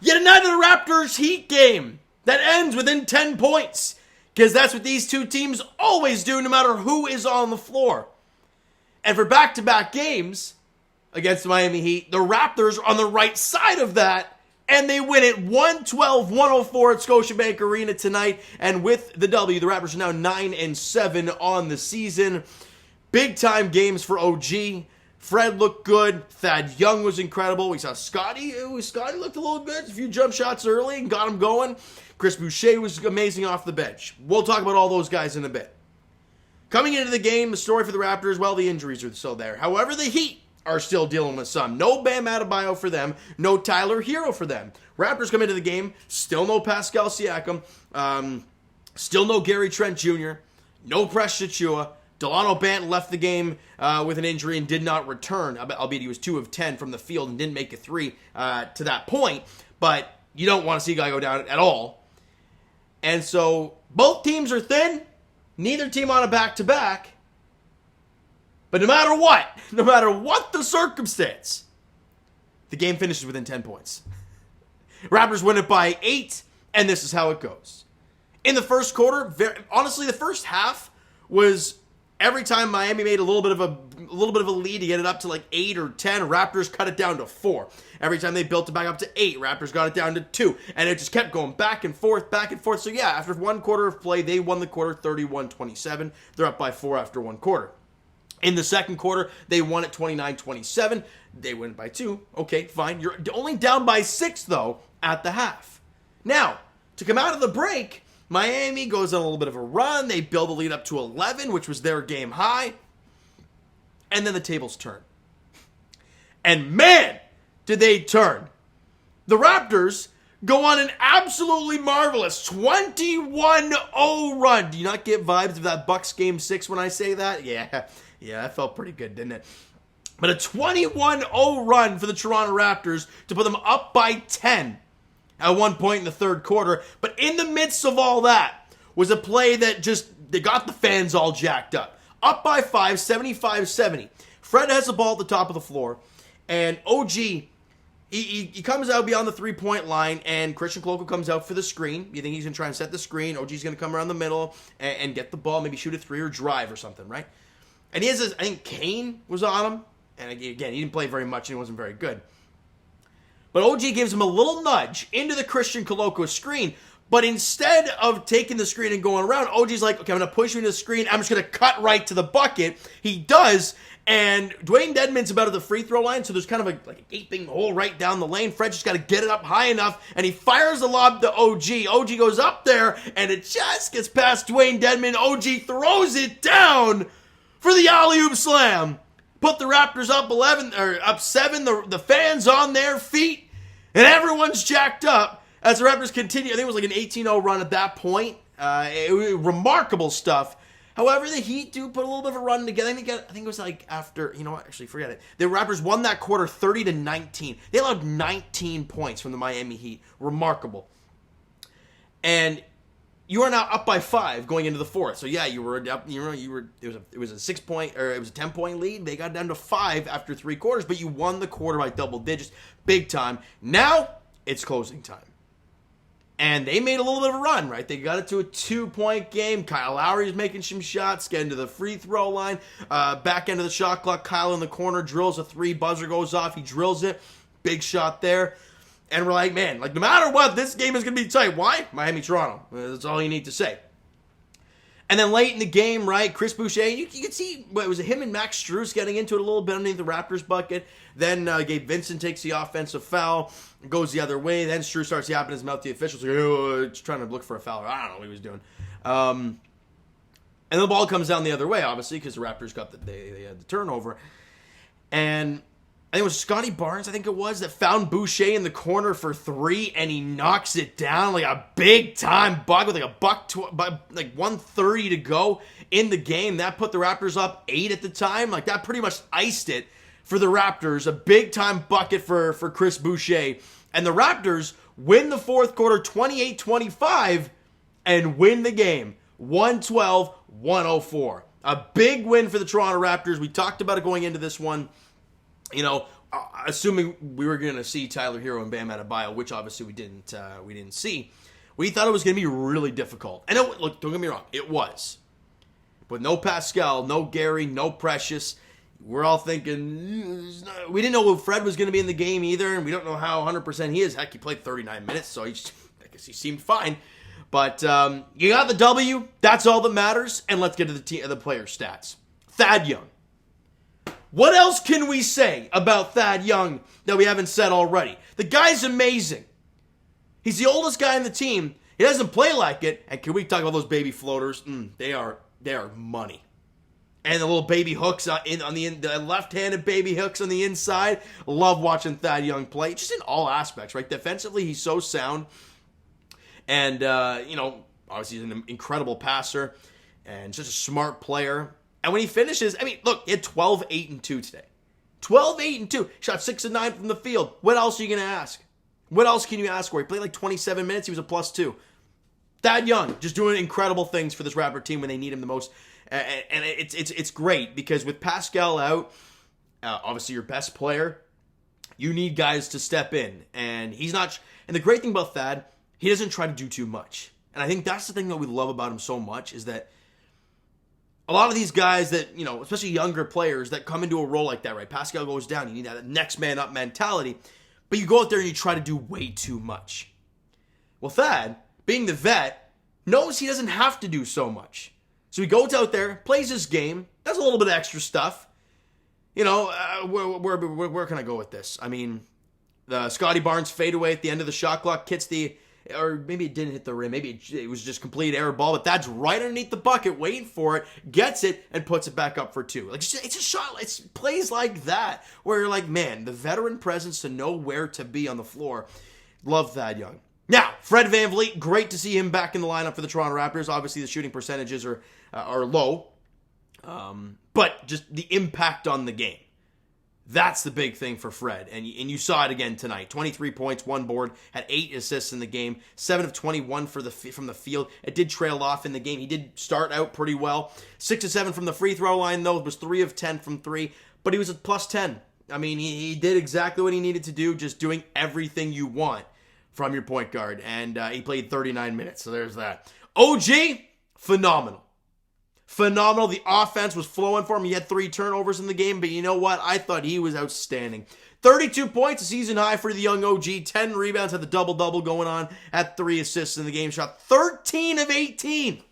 Yet another Raptors Heat game that ends within 10 points. Because that's what these two teams always do no matter who is on the floor. And for back-to-back games against the Miami Heat, the Raptors are on the right side of that. And they win it 112-104 at Scotiabank Arena tonight. And with the W, the Raptors are now 9-7 on the season. Big-time games for OG. Fred looked good. Thad Young was incredible. We saw Scotty. Scotty looked a little good. A few jump shots early and got him going. Chris Boucher was amazing off the bench. We'll talk about all those guys in a bit. Coming into the game, the story for the Raptors, well, the injuries are still there. However, the Heat are still dealing with some. No Bam Adebayo for them. No Tyler Hero for them. Raptors come into the game. Still no Pascal Siakam. Still no Gary Trent Jr. No Precious Achiuwa. Delano Banton left the game with an injury and did not return, albeit he was 2 of 10 from the field and didn't make a 3 to that point. But you don't want to see a guy go down at all. And so both teams are thin. Neither team on a back-to-back. But no matter what the circumstance, the game finishes within 10 points. Raptors win it by 8, and this is how it goes. In the first quarter, honestly, the first half was every time Miami made a little bit of a lead to get it up to like 8 or 10, Raptors cut it down to 4. Every time they built it back up to 8, Raptors got it down to 2. And it just kept going back and forth, back and forth. So yeah, after one quarter of play, they won the quarter 31-27. They're up by 4 after one quarter. In the second quarter, they won it 29-27. They win by 2. Okay, fine. You're only down by 6, though, at the half. Now, to come out of the break, Miami goes on a little bit of a run. They build the lead up to 11, which was their game high. And then the tables turn. And man, did they turn. The Raptors go on an absolutely marvelous 21-0 run. Do you not get vibes of that Bucks Game 6 when I say that? Yeah, that felt pretty good, didn't it? But a 21-0 run for the Toronto Raptors to put them up by 10 at one point in the third quarter. But in the midst of all that was a play that they got the fans all jacked up. Up by 5, 75-70. Fred has the ball at the top of the floor, and OG, he comes out beyond the three-point line, and Christian Koloko comes out for the screen. You think he's going to try and set the screen. OG's going to come around the middle and get the ball, maybe shoot a 3 or drive or something, right? And he has this, I think Kane was on him. And again, he didn't play very much, and he wasn't very good. But OG gives him a little nudge into the Christian Koloko screen. But instead of taking the screen and going around, OG's like, okay, I'm going to push you into the screen. I'm just going to cut right to the bucket. He does. And Dwayne Dedmon's about at the free throw line, so there's kind of a gaping hole right down the lane. Fred just got to get it up high enough, and he fires the lob to OG. OG goes up there, and it just gets past Dwayne Dedmon. OG throws it down for the alley-oop slam. Put the Raptors up 11 or up 7. The fans on their feet, and everyone's jacked up as the Raptors continue. I think it was like an 18-0 run at that point. It was remarkable stuff. However, the Heat do put a little bit of a run together. I think it was like after, you know what, actually forget it. The Raptors won that quarter 30-19. They allowed 19 points from the Miami Heat. Remarkable. And you are now up by 5 going into the fourth. So yeah, you were up. It was a 6-point or it was a 10-point lead. They got down to 5 after 3 quarters, but you won the quarter by double digits, big time. Now it's closing time. And they made a little bit of a run, right? They got it to a 2-point game. Kyle Lowry's making some shots, getting to the free throw line. Back end of the shot clock, Kyle in the corner drills a 3, buzzer goes off. He drills it. Big shot there. And we're like, man, no matter what, this game is going to be tight. Why? Miami, Toronto. That's all you need to say. And then late in the game, right, Chris Boucher, you could see, it was him and Max Strus getting into it a little bit underneath the Raptors bucket. Then Gabe Vincent takes the offensive foul, goes the other way. Then Strus starts yapping his mouth to the officials, just trying to look for a foul. I don't know what he was doing. And the ball comes down the other way, obviously, because the Raptors they had the turnover. And I think it was Scotty Barnes, that found Boucher in the corner for 3, and he knocks it down like a big-time bucket with like 1:30 to go in the game. That put the Raptors up 8 at the time. That pretty much iced it for the Raptors. A big-time bucket for Chris Boucher. And the Raptors win the fourth quarter 28-25 and win the game 112-104. A big win for the Toronto Raptors. We talked about it going into this one. Assuming we were going to see Tyler Hero and Bam Adebayo, which obviously we didn't see, we thought it was going to be really difficult. And look, don't get me wrong, it was. But no Pascal, no Gary, no Precious. We're all thinking, we didn't know if Fred was going to be in the game either, and we don't know how 100% he is. Heck, he played 39 minutes, so I guess he seemed fine. But you got the W. That's all that matters. And let's get to the player stats. Thad Young. What else can we say about Thad Young that we haven't said already? The guy's amazing. He's the oldest guy on the team. He doesn't play like it. And can we talk about those baby floaters? They are money. And the little baby hooks on the left-handed baby hooks on the inside. Love watching Thad Young play, just in all aspects, right? Defensively, he's so sound. And, obviously he's an incredible passer and just a smart player. And when he finishes, look, he had 12, 8, and 2 today. 12, 8, and 2. Shot 6 and 9 from the field. What else are you going to ask? What else can you ask for? He played like 27 minutes. He was a +2. Thad Young, just doing incredible things for this Raptor team when they need him the most. And it's great because with Pascal out, obviously your best player, you need guys to step in. And he's not. And the great thing about Thad, he doesn't try to do too much. And I think that's the thing that we love about him so much is that a lot of these guys that, especially younger players that come into a role like that, right? Pascal goes down. You need that next man up mentality. But you go out there and you try to do way too much. Well, Thad, being the vet, knows he doesn't have to do so much. So he goes out there, plays his game, does a little bit of extra stuff. Where can I go with this? The Scotty Barnes fadeaway at the end of the shot clock hits or maybe it didn't hit the rim. Maybe it was just complete air ball, but that's right underneath the bucket, waiting for it, gets it, and puts it back up for 2. It's a shot. It's plays like that where you're like, man, the veteran presence to know where to be on the floor. Love Thad Young. Now, Fred VanVleet, great to see him back in the lineup for the Toronto Raptors. Obviously, the shooting percentages are low, but just the impact on the game. That's the big thing for Fred, and you saw it again tonight. 23 points, 1 board, had 8 assists in the game, 7 of 21 from the field. It did trail off in the game. He did start out pretty well. 6 of 7 from the free throw line, though. It was 3 of 10 from 3, but he was at +10. He did exactly what he needed to do, just doing everything you want from your point guard, and he played 39 minutes, so there's that. OG, phenomenal. Phenomenal. The offense was flowing for him. He had 3 turnovers in the game, but you know what? I thought he was outstanding. 32 points, a season high for the young OG. 10 rebounds, had the double-double going on. Had 3 assists in the game. Shot 13 of 18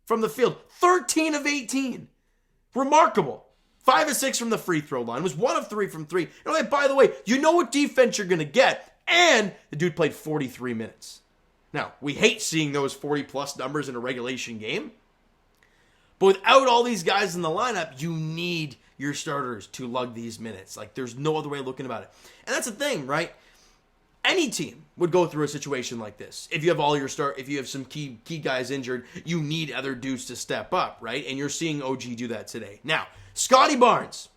from the field. 13 of 18. Remarkable. 5 of 6 from the free throw line. Was 1 of 3 from 3. By the way, you know what defense you're going to get. And the dude played 43 minutes. Now, we hate seeing those 40-plus numbers in a regulation game. But without all these guys in the lineup, you need your starters to lug these minutes. There's no other way of looking about it. And that's the thing, right? Any team would go through a situation like this. If you have if you have some key guys injured, you need other dudes to step up, right? And you're seeing OG do that today. Now, Scotty Barnes.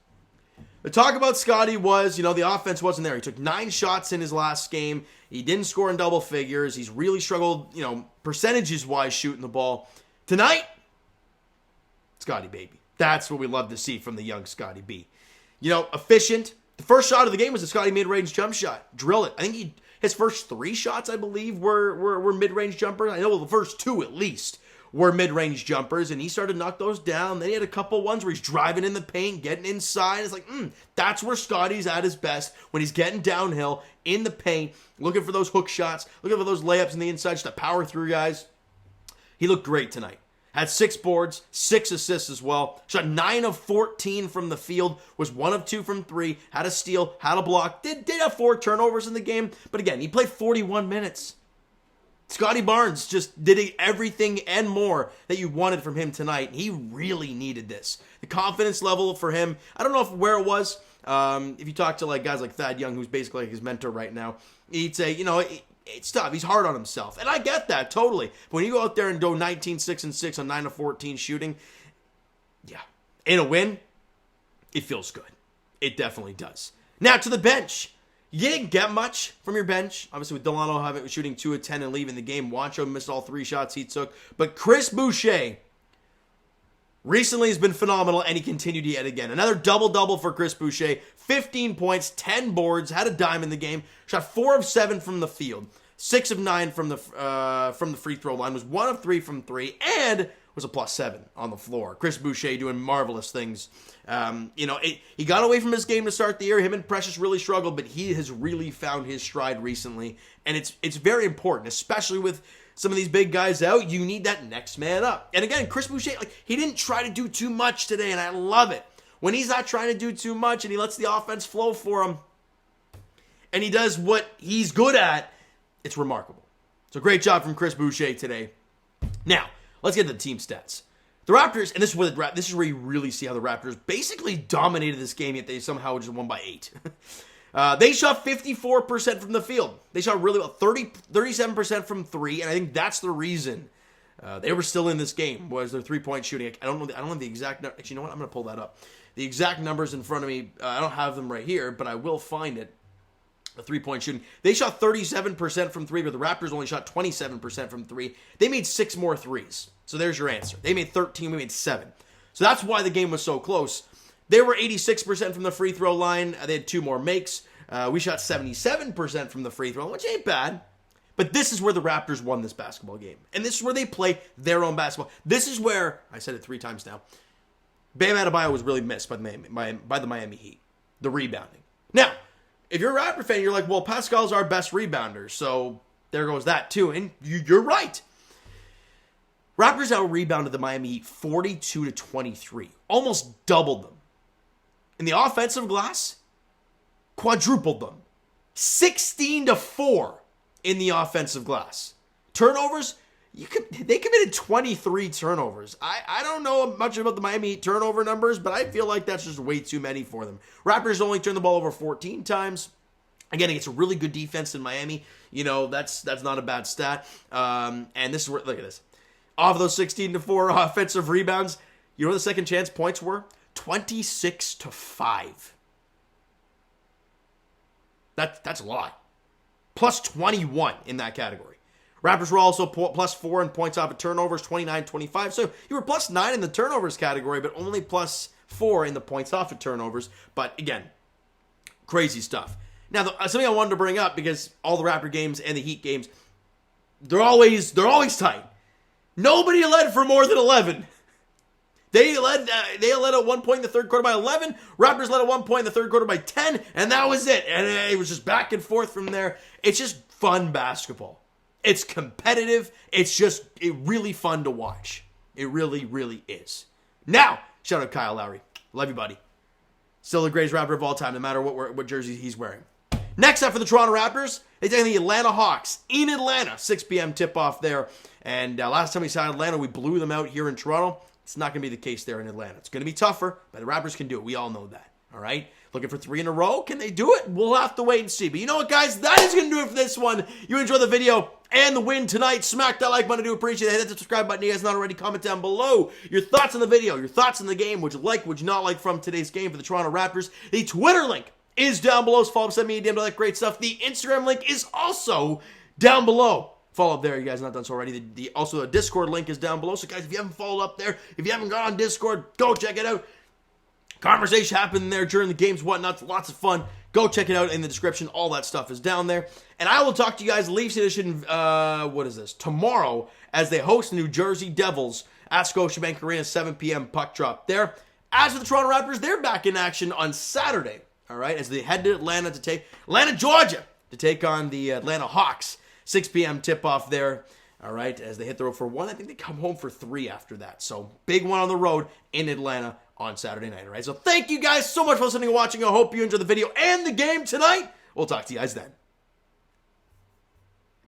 The talk about Scotty was, the offense wasn't there. He took 9 shots in his last game. He didn't score in double figures. He's really struggled, percentages-wise shooting the ball. Tonight, Scotty baby. That's what we love to see from the young Scotty B. Efficient. The first shot of the game was a Scotty mid-range jump shot. Drill it. I think his first 3 shots, I believe, were mid-range jumpers. I know the first 2 at least were mid-range jumpers, and he started to knock those down. Then he had a couple ones where he's driving in the paint, getting inside. It's like, that's where Scotty's at his best, when he's getting downhill in the paint, looking for those hook shots, looking for those layups in the inside, just to power through guys. He looked great tonight. Had 6 boards, 6 assists as well. Shot 9 of 14 from the field. Was 1 of 2 from 3. Had a steal, had a block. Did have 4 turnovers in the game. But again, he played 41 minutes. Scotty Barnes just did everything and more that you wanted from him tonight. He really needed this. The confidence level for him, I don't know where it was. If you talk to guys like Thad Young, who's basically his mentor right now, he'd say, it's tough. He's hard on himself. And I get that totally. But when you go out there and go 19, 6, and 6 on 9 of 14 shooting, yeah. In a win, it feels good. It definitely does. Now to the bench. You didn't get much from your bench. Obviously with Delano shooting 2 of 10 and leaving the game. Wancho missed all 3 shots he took. But Chris Boucher, recently has been phenomenal, and he continued yet again. Another double-double for Chris Boucher. 15 points, 10 boards, had a dime in the game, shot 4 of 7 from the field, 6 of 9 from the free throw line, was 1 of 3 from 3, and was a +7 on the floor. Chris Boucher doing marvelous things. He got away from his game to start the year. Him and Precious really struggled, but he has really found his stride recently, and it's very important, especially with some of these big guys out. You need that next man up. And again, Chris Boucher, he didn't try to do too much today, and I love it. When he's not trying to do too much and he lets the offense flow for him, and he does what he's good at, it's remarkable. So great job from Chris Boucher today. Now, let's get to the team stats. The Raptors, and this is where you really see how the Raptors basically dominated this game, yet they somehow just won by 8. They shot 54% from the field. They shot really well, 37% from 3, and I think that's the reason they were still in this game, was their three-point shooting. I don't have the exact, actually, you know what, I'm going to pull that up. The exact numbers in front of me, I don't have them right here, but I will find it. The three-point shooting. They shot 37% from 3, but the Raptors only shot 27% from 3. They made 6 more threes. So there's your answer. They made 13, we made 7. So that's why the game was so close. They were 86% from the free throw line. They had 2 more makes. We shot 77% from the free throw line, which ain't bad. But this is where the Raptors won this basketball game. And this is where they play their own basketball. This is where, I said it 3 times now, Bam Adebayo was really missed by the Miami Heat. The rebounding. Now, if you're a Raptor fan, you're like, well, Pascal's our best rebounder, so there goes that too. And you're right. Raptors out-rebounded the Miami Heat 42-23. Almost doubled them. In the offensive glass, quadrupled them. 16-4 in the offensive glass. Turnovers, they committed 23 turnovers. I don't know much about the Miami Heat turnover numbers, but I feel like that's just way too many for them. Raptors only turned the ball over 14 times. Again, it's a really good defense in Miami. That's not a bad stat. And this is where, look at this. Off those 16-4 offensive rebounds, you know what the second chance points were? 26-5. That's a lot. Plus 21 in that category. Raptors were also plus 4 in points off of turnovers, 29-25. So you were plus 9 in the turnovers category, but only plus 4 in the points off of turnovers. But again, crazy stuff. Now, something I wanted to bring up, because all the Raptor games and the Heat games, they're always tight. Nobody led for more than 11. They led at one point in the third quarter by 11. Raptors led at one point in the third quarter by 10, and that was it. And it was just back and forth from there. It's just fun basketball. It's competitive. It's really fun to watch. It really, really is. Now, shout out Kyle Lowry. Love you, buddy. Still the greatest Raptor of all time, no matter what jersey he's wearing. Next up for the Toronto Raptors, they take the Atlanta Hawks in Atlanta. 6 p.m. tip-off there. And last time we saw Atlanta, we blew them out here in Toronto. It's not going to be the case there in Atlanta. It's going to be tougher, but the Raptors can do it. We all know that, all right? Looking for 3 in a row? Can they do it? We'll have to wait and see. But you know what, guys? That is going to do it for this one. You enjoy the video and the win tonight. Smack that like button. I do appreciate it. Hit that subscribe button. You guys not already, comment down below your thoughts on the video, your thoughts on the game. Would you like, would you not like from today's game for the Toronto Raptors? The Twitter link is down below. So follow up, send me a DM to that great stuff. The Instagram link is also down below. Follow up there, you guys not done so already. Also, the Discord link is down below. So, guys, if you haven't followed up there, if you haven't gone on Discord, go check it out. Conversation happening there during the games, whatnot. Lots of fun. Go check it out in the description. All that stuff is down there. And I will talk to you guys Leafs edition, tomorrow, as they host New Jersey Devils at Scotiabank Arena, 7 p.m. puck drop there. As for the Toronto Raptors, they're back in action on Saturday, all right, as they head to Atlanta, Georgia, to take on the Atlanta Hawks. 6 p.m. tip-off there, all right, as they hit the road for 1. I think they come home for 3 after that. So, big one on the road in Atlanta on Saturday night, all right? So, thank you guys so much for listening and watching. I hope you enjoyed the video and the game tonight. We'll talk to you guys then.